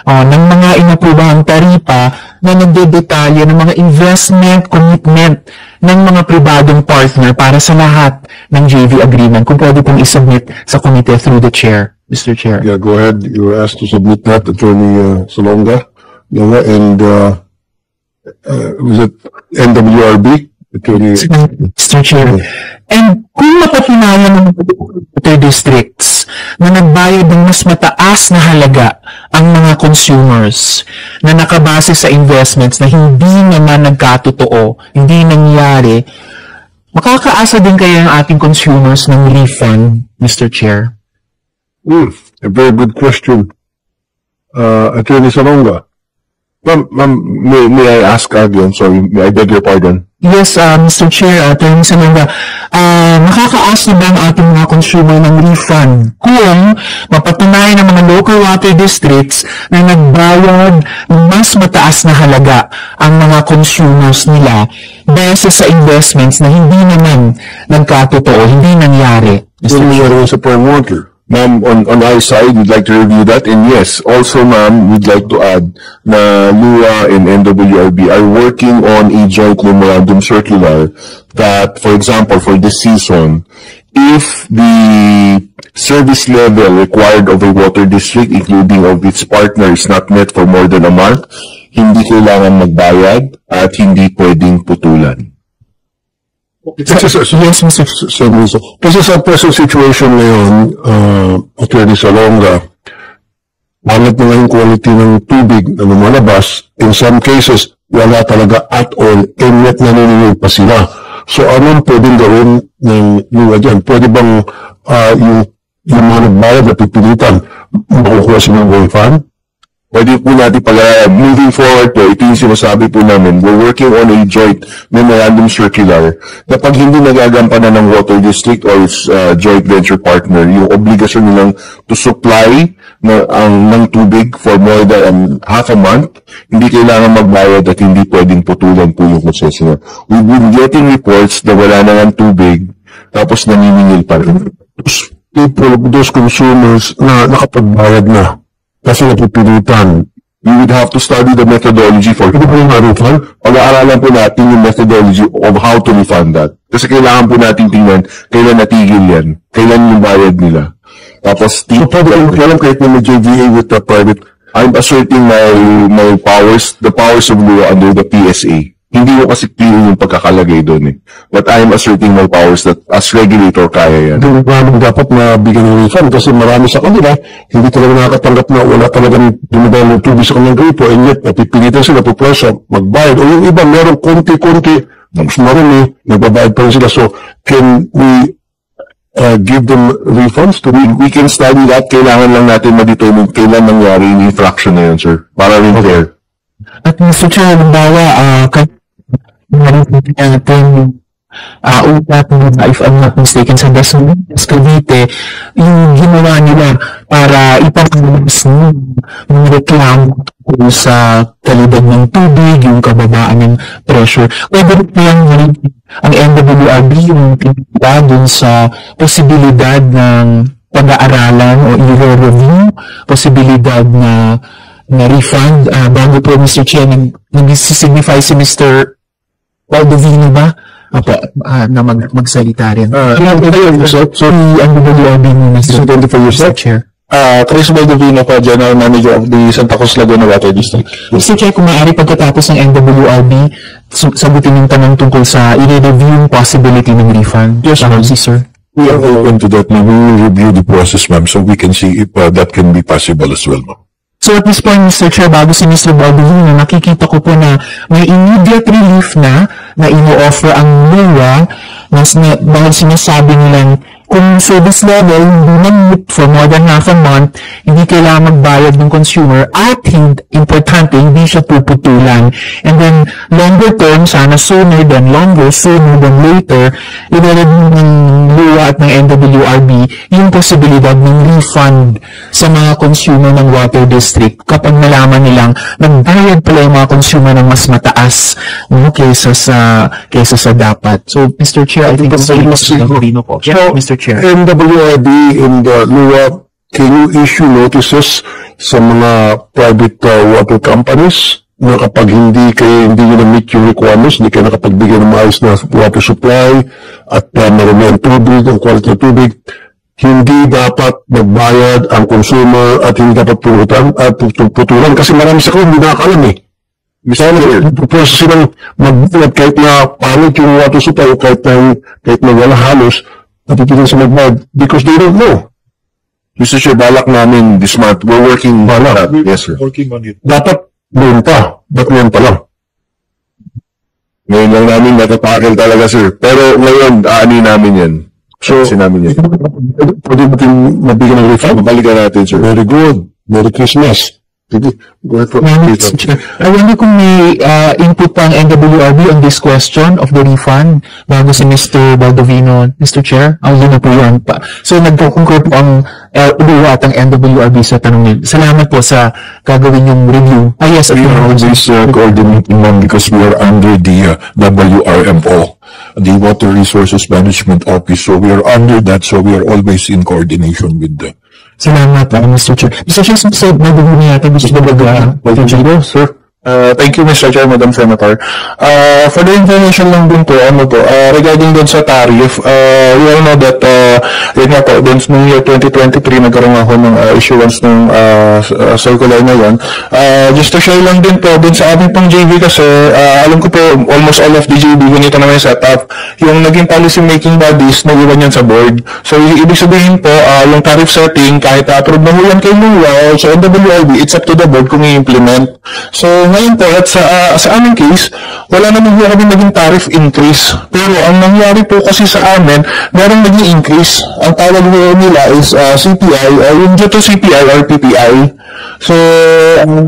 ng mga inaprubahan taripa na nagdedetalye ng mga investment commitment ng mga pribadong partner para sa lahat ng JV agreement. Kung pwede pong isubmit sa committee through the chair, Mr. Chair. Yeah, go ahead. You were asked to submit that, Attorney Salonga. And was it NWRB? Mr. Chair. And kung mapatunayan ng water districts na nagbayad ng mas mataas na halaga ang mga consumers na nakabase sa investments na hindi naman nagkatotoo, hindi nangyari, makakaasa din kaya ang ating consumers ng refund, Mr. Chair? A very good question. Attorney Salonga. Ma'am, may I ask again? Sorry, I beg your pardon. Yes, Mr. Chair, Attorney Salonga, makakaasa ba ang ating mga consumer ng refund kung mapatunayan ng mga local water districts na nagbayad ng mas mataas na halaga ang mga consumers nila base sa investments na hindi naman nagkatotoo, hindi nangyari? Mr. Chair, sa prime water. Ma'am, on our side, we'd like to review that. And yes, also, ma'am, we'd like to add na LUA and NWRB are working on a joint memorandum circular that, for example, for this season, if the service level required of a water district, including of its partner, is not met for more than a month, hindi kailangan magbayad at hindi pwedeng putulan. Yes, Mr. Kasi sa present situation ngayon, Attorney Salonga, pangit na yung quality ng tubig na lumalabas. In some cases, wala talaga at all, and yet naniningil pa sila. So, anong pwedeng gawin ng luwa dyan? Pwede bang yung mga nagbayad na pipilitan, makukuha silang refund? Pwede po natin moving forward po, ito yung sinasabi po namin, we're working on a joint memorandum circular na pag hindi nagagampanan ng water district or its joint venture partner, yung obligasyon nilang to supply ng tubig for more than half a month, hindi kailangan magbayad at hindi pwedeng putulan po yung concessionaire. We've been getting reports na wala na ng tubig, tapos naniningil pa rin. Those consumers na nakapagbayad na, kasi napipilitan, we would have to study the methodology for ito po yung refund. Pag-aaralan po natin yung methodology of how to refund that. Kasi kailangan po natin tingnan kailan natigil yan, kailan yung bayad nila. Tapos, so pwede alam kahit na may JVA with the private, I'm asserting my powers, the powers of law under the PSA. Hindi ko kasi clear yung pagkakalagay doon eh. But I am asserting my powers that as regulator kaya yan. Hindi dapat mabigyan ng refund kasi marami sa kanila, hindi talaga nakakatanggap na wala talagang dumadaan ng tubig sa kanilang gripo and yet napipilitan sila po presyo magbayad. O yung iba, meron konti-konti, tapos marami, nagbabayad pa rin sila. So, can we give them refunds? We can study that. Kailangan lang natin ma-determine kailan nangyari yung infraction na yun, sir. Para rin fair. At Mr. Chair, halimbawa, ulat nila, if I'm not mistaken, sa Dasmariñas, Cavite, yung ginawa nila para ipapalabas ng reklamo sa kalidad ng tubig, yung kababaan ng pressure. Pwede rin ang NWRB yung pinagdala dun sa posibilidad ng pag-aaralan o i-review, posibilidad na refund. Bago po, Mr. Chair, nag-signify si Mr. Baldovino ba? Opo, na magsalita rin. So, ang WRB mo, Mr. Chair. Chris Baldovino pa, General Manager of the Santa Cruz Laguna Water District. Mr. Chair, kung maaari pagkatapos ng NWRB, sagutin yung tanong tungkol sa i-review yung possibility ng refund. Yes, ma'am. Sir. We are open to that, ma'am. We will review the process, ma'am, so we can see if that can be possible as well, ma'am. So at this point, Mr. Chair, bago si Mr. Baldovino, nakikita ko po na may immediate relief na ino-offer ang LUA dahil sinasabi nilang kung service level hindi na-meet for more than half a month, hindi kailangan magbayad ng consumer at importante, hindi siya puputulan. And then, longer term, sana sooner than longer, sooner than later, i-review ng LUA at ng NWRB yung posibilidad ng refund sa mga consumer ng water district kapag nalaman nilang nagbayad pala yung mga consumer ng mas mataas kaysa sa dapat. So, Mr. Chair, I think it's Mr. Baldovino po. Yeah, Mr. Chair. NWRB and LUA can you issue notices sa mga private water companies na kapag hindi nyo na-meet yung requirements, hindi kayo nakapagbigay ng maayos na water supply at marami ang tubig, ang quality ng tubig, hindi dapat magbayad ang consumer at hindi dapat putulan kasi marami sa hindi nakakalam eh. Misali, pupurso silang magbayad kahit na pangit yung water supply o kahit na wala halos, napipitin sa magbayad because they don't know. Mr. Chair, balak namin this month. We're working on that. Yes, sir. Working on it. Dapat noon pa. Ba't ngayon pa lang? Ngayon lang namin natatakil talaga, sir. Pero ngayon, aani namin yan. So, namin yan. Pwede ba mabigyan ng refund? Babalikan natin, sir. Very good. Merry Christmas. Sige. Go ahead for Mr. Chair, I wonder kung may input pa ang NWRB on this question of the refund bago si Mr. Baldovino. Mr. Chair, ang yun na po yan pa. So, nagko-concur po ang at ang NWRB sa tanong niyo. Salamat po sa gagawin yung review. Yes, We are always coordinating one because we are under the WRMO, the Water Resources Management Office. So we are under that. So we are always in coordination with the. Salamat po, Mr. Chair. Mr. Chair, sa Baldovino yata gusto na baga. sir. Thank you, Mr. Chair, Madam Senator. For the information lang din po, regarding dun sa tariff, we all know that, yun nga po, dun nung year 2023, nagkaroon ako ng issuance ng circular na yun. Just to share lang din po, dun sa aming pang JV kasi, alam ko po, almost all of the JV, ganito naman yung setup. Yung naging policy making bodies, nag-iwan yan sa board. So, ibig sabihin po, yung tariff setting, kahit approve na ho yan kay MUA, so NWRB, it's up to the board kung i-implement. So, ngayon po, at sa aming case, wala naman po kami naging tariff increase. Pero ang nangyari po kasi sa amin, meron naging increase. Ang tawag nila is CPI, yung due to CPI or PPI. So,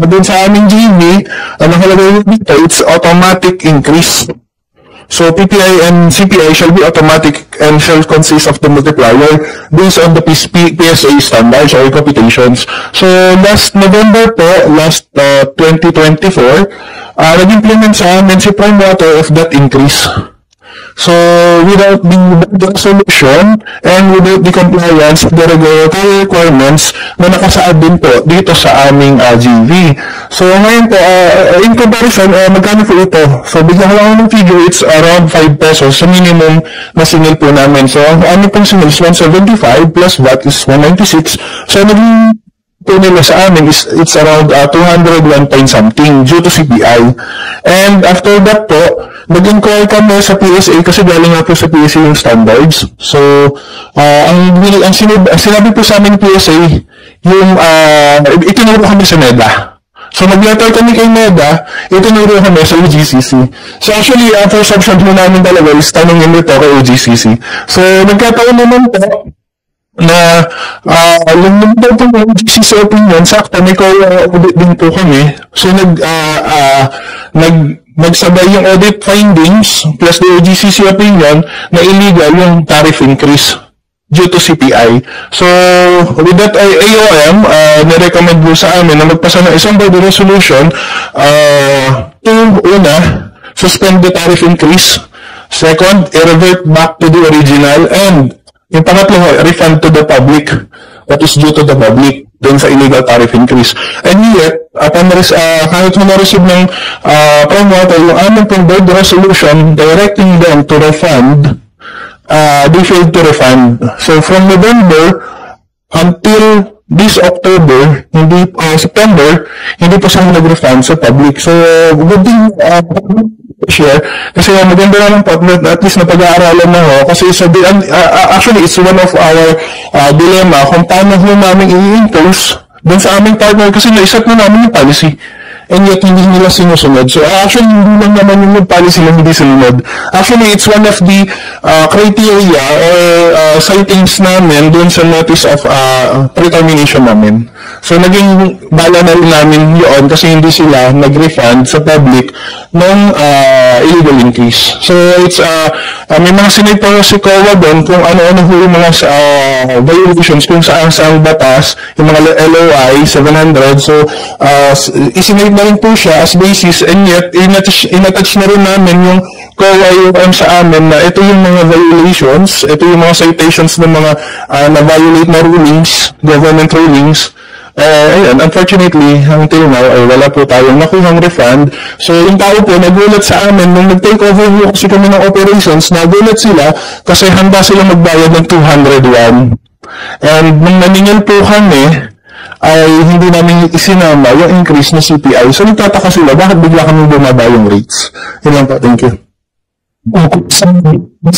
dun sa aming GV, ang nakalagay dito, it's automatic increase. So, PPI and CPI shall be automatic and shall consist of the multiplier based on the PSA standards or computations. So, last November po, last 2024, nag-implement sa amin si Prime Water of that increase. So, without the solution and without the compliance of the regulatory requirements na nakasaad din po dito sa aming GV. So, ngayon po, in comparison, magkano po ito? So, bigyan ko lang ng figure, it's around 5 pesos sa minimum na single po namin. So, ang aming pong single is 175 plus VAT is 196. So, naging po nila sa amin is it's around 201 point something due to CPI. And after that po, nag-inquire kami sa PSA kasi galing nga po sa PSA yung standards. So, ang sinabi po sa amin ng PSA, yung itinuro kami sa NEDA. So, nag-letter kami kay NEDA, itinuro kami sa OGCC. So, actually, first option po namin talaga is tanongin nito kay OGCC. So, nagkataon naman po, na yung number po ng OGCC opinion, sakto, may audit din po kami. So, nagsabay yung audit findings plus the OGCC opinion na illegal yung tariff increase due to CPI. So, with that AOM, nirecommend po sa amin na magpasa ng isang body resolution to, una, suspend the tariff increase. Second, i-revert back to the original. And yung pangatlo, refund to the public what is due to the public dun sa illegal tariff increase. And yet, kahit mo na-receive ng Prime Water, yung aming pong board resolution directing them to refund, they failed to refund. So, from November until this October, September, hindi po sila nag-refund sa public. So, good thing, share, kasi maganda na lang po at least napag-aaralan na ho, kasi actually it's one of our dilemma kung paano ho namin i-impose dun sa aming partner kasi naisat na namin yung policy and yet hindi nila sinusunod. So actually hindi lang naman yung policy lang hindi sinunod. Actually it's one of the criteria or sightings namin dun sa notice of pre-termination namin. So naging bala na rin namin yun kasi hindi sila nag-refund sa public ng illegal increase. So it's may mga sinay pa si COA doon kung ano-ano ho yung mga violations kung saan batas, yung mga LOI 700. So isinate na rin po siya as basis, and yet inattach na rin namin yung COA yung sa amin na ito yung mga violations, ito yung mga citations ng mga na-violate na rulings, government rulings. Ayan, unfortunately, until now, ay wala po tayong nakuhang refund. So, yung tao po, nagulat sa amin, nung nag-take over po kasi kami ng operations, nagulat sila kasi handa sila magbayad ng 201. And nung naningil po kami, ay hindi namin isinama yung increase na CPI. So, nagtataka sila, bakit bigla kami bumaba yung rates? Yun lang po, thank you. Kung saan good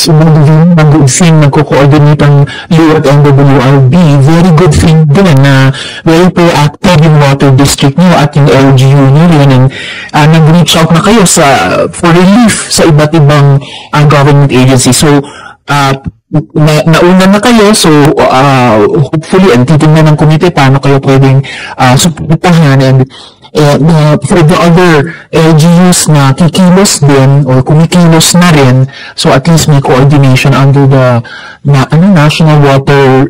thing nagko-coordinate ang LUA at NWRB, very good thing din na very proactive yung water district nyo at yung LGU nyo rin, and nag-reach out na kayo for relief sa iba't ibang government agency. So, nauna na kayo, so hopefully, and titignan ng komite paano kayo pwedeng suportahan, and for the other LGUs na kikilos din or kumikilos na rin, so at least may coordination under the National Water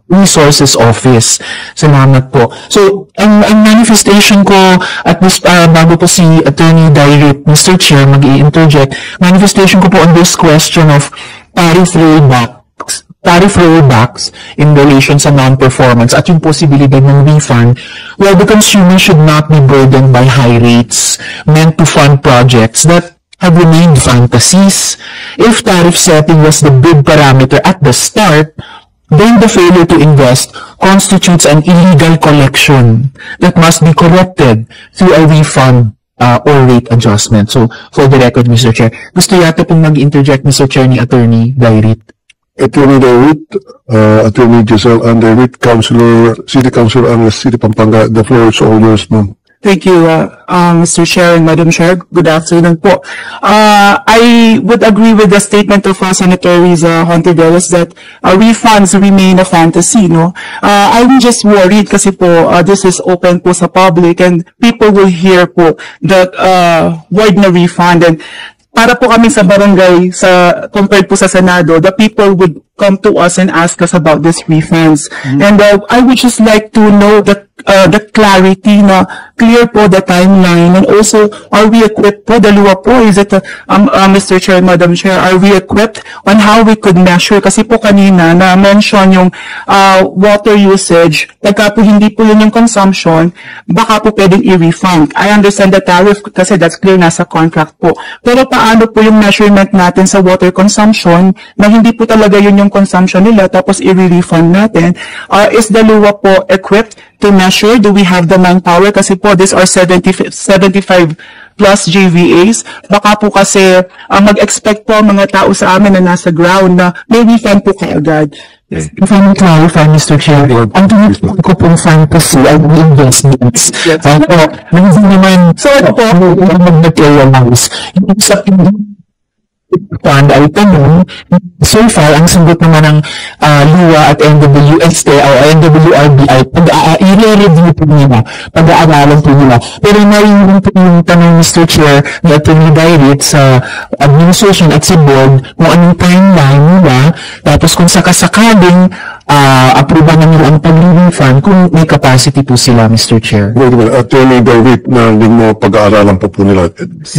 Resources Office. Salamat po. So, ang manifestation ko at this, bago po si Attorney Dairit, Mr. Chair, mag-i-interject, manifestation ko po on this question of tariff rollbacks in relation sa non-performance at yung posibilidad ng refund, where the consumer should not be burdened by high rates meant to fund projects that have remained fantasies. If tariff setting was the big parameter at the start, then the failure to invest constitutes an illegal collection that must be corrected through a refund or rate adjustment. So, for the record, Mr. Chair, gusto yata pong mag-interject, Mr. Chair, ni Attorney Dairit. Attorney Dairit, Attorney Giselle Anderit, City Councilor Angeles City Pampanga, the floor is all yours, ma'am. Thank you, Mr. Chair and Madam Chair. Good afternoon po. I would agree with the statement of Senator Riza Hontiveros that refunds remain a fantasy, no? I'm just worried kasi po this is open po sa public and people will hear po that word na refund, and para po kami sa barangay, compared po sa Senado, the people would come to us and ask us about these refunds. And I would just like to know the clarity na clear po the timeline, and also, are we equipped po, dalawa po, is it, Mr. Chair, Madam Chair, are we equipped on how we could measure? Kasi po kanina, na-mention yung water usage, pagka po hindi po yun yung consumption, baka po pwedeng i-refund. I understand the tariff kasi that's clear nasa contract po. Pero paano po yung measurement natin sa water consumption na hindi po talaga yun yung consumption nila tapos i-refund natin? Is the LUA po equipped to measure? Do we have the manpower? Kasi po, these are 75 plus JVAs. Baka po kasi mag-expect po mga tao sa amin na nasa ground na may refund po kaagad. If I may clarify, Mr. Chair, ang tinutulog ko pong fantasy ay investments. Hindi naman, so ito po, mag-materialize. Yung sa fund ay tanong, so far, ang sagot naman ng LUA at NWST o NWRB ay i-review po nila, pag-aaralan po nila. Pero narinig po yung tanong, Mr. Chair, ni Attorney Dairit sa administration at sa board kung anong timeline nila, tapos kung sakasakaling approval na nila ang pag-refund kung may capacity po sila, Mr. Chair. Wait a minute, Attorney Dairit, narinig mo pag-aaralan po nila.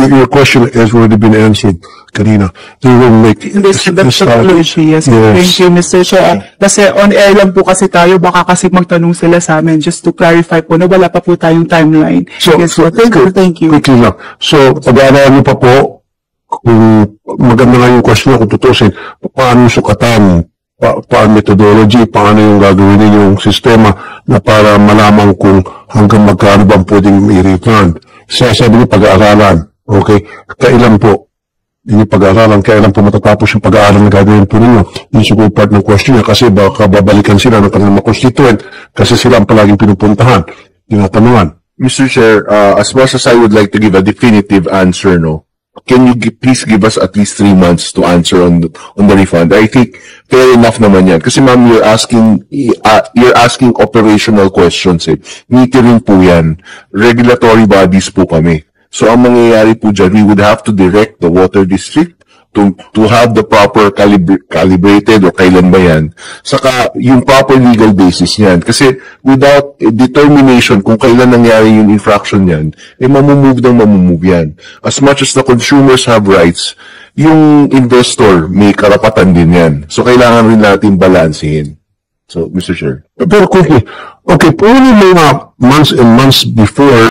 Your question has already been answered kanina. They will make Yes. Thank you, Mr. Chair. Kasi on air lang po kasi tayo, baka kasi magtanong sila sa amin just to clarify po na wala pa po tayong timeline. Yes, thank you. Quickly lang. So, pag-aaralan niyo pa po, kung maganda nga yung question kung tutusin, paano sukatan, paano methodology, paano yung gagawin ninyong sistema na para malaman kung hanggang magkano ba pwedeng i-refund. Sabi niyo pag-aaralan. Okay? Kailan po? Yung pag-aaralan, kailan po matatapos yung pag-aaral na gagawin po ninyo. Yung siguro part ng question niya kasi baka babalikan sila ng kanilang mga constituent kasi sila ang palaging pinupuntahan, tinatanungan. Mr. Chair, as much as I would like to give a definitive answer, no, can you please give us at least 3 months to answer on the refund? I think fair enough naman yan. Kasi ma'am, you're asking operational questions eh. Metering po yan. Regulatory bodies po kami. So ang mangyayari po dyan, we would have to direct the water district to have the proper calibrated o kailan ba yan, saka yung proper legal basis niyan. Kasi without determination kung kailan nangyari yung infraction niyan, mamumove yan. As much as the consumers have rights, yung investor may karapatan din yan. So kailangan rin natin balansehin. So, Mr. Chair. Pero quickly, okay, only mga months and months before